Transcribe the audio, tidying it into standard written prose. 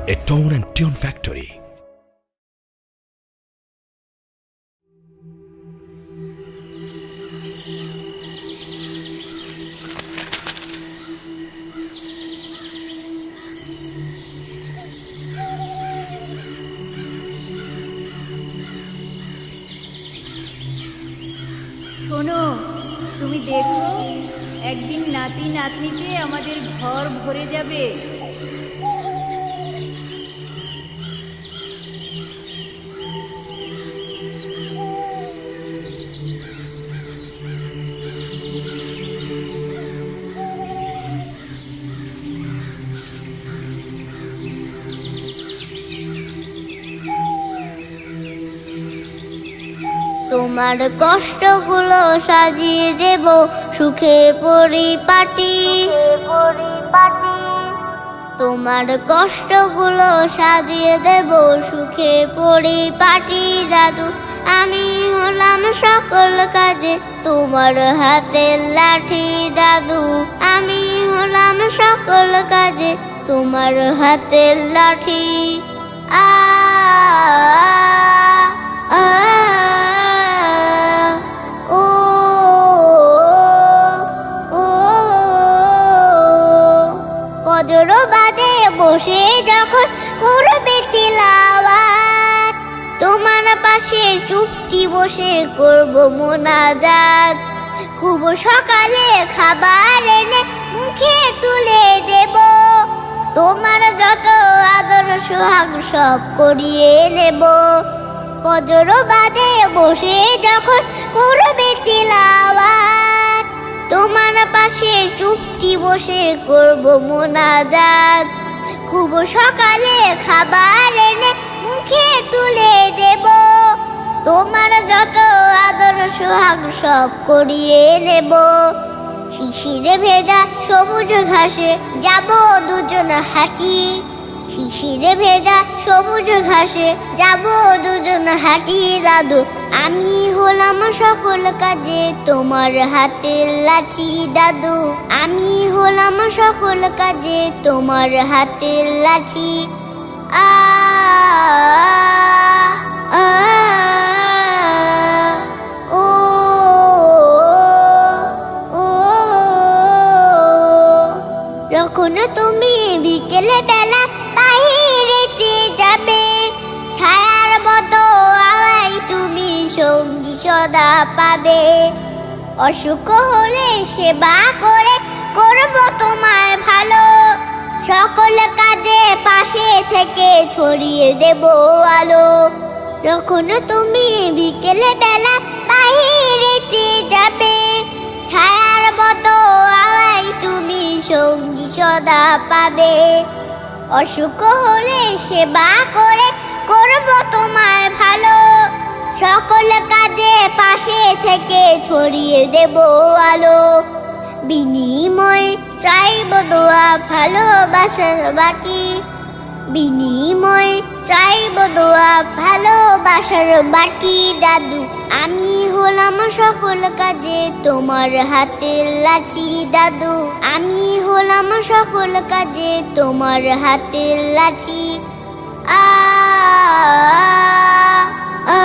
a tone and tune factory. শোনো, তুমি দেখো, একদিন নাতি নাতনিতে আমাদের ঘর ভরে যাবে। তোমার কষ্টগুলো সাজিয়ে দেব সুখে পরিপাটি। তোমার কষ্টগুলো সাজিয়ে দেব সুখে পরিপাটি। দাদু আমি হলাম সকল কাজে তোমার হাতের লাঠি। দাদু আমি হলাম সকল কাজে তোমার হাতের লাঠি। আ আ ও ও ফজর বাদে বসে যখন করবে তিলাওয়াত, তোমার পাশে চুপটি বসে করব মোনাজাত। খুব সকালে খাবার এনে মুখে তুলে দেব, তোমার যত আদর সোহাগ সব করিয়ে নেব। ফজর বাদে বসে যখন করবে তিলাওয়াত, তোমার পাশে চুপটি বসে করব মোনাজাত। খুব সকালে খাবার এনে মুখে তুলে দেব, তোমার যত আদর সোহাগ সব করিয়ে নেব। শিশিরে ভেজা সবুজ ঘাসে যাব দুজন হাঁটি। শিশিরে ভেজা সবুজ ঘাসে যাব দুজন হাঁটি। দাদু আমি হলাম সকল কাজে তোমার হাতের লাঠি। দাদু আমি হলাম সকল কাজে তোমার হাতের লাঠি। আ আ ও ও যখন তুমি বিকেলে বেলা বাহিরেতে যাবে, ছায়ার মতো আমায় তুমি সঙ্গী সদা পাবে। অসুখ হলে সেবা করে করব তোমায় ভালো, সকল কাজে পাশে থেকে ছড়িয়ে দেব আলো। যখন তুমি বিকেলে বেলা বাহিরেতে যাবে, ছায়ার মতো আমায় তুমি সঙ্গী সদা পাবে। অসুখ হলে সেবা করে করব তোমায় ভালো, সকল কাজে পাশে থেকে ছড়িয়ে দেব আলো। বিনিময় চাইব দোয়া ভালোবাসার বাটি। বিনিময় চাইব দোয়া ভালোবাসার বাটি। দাদু আমি হলাম সকল কাজে তোমার হাতের লাঠি। দাদু আমি হলাম সকল কাজে তোমার হাতের লাঠি। আ আ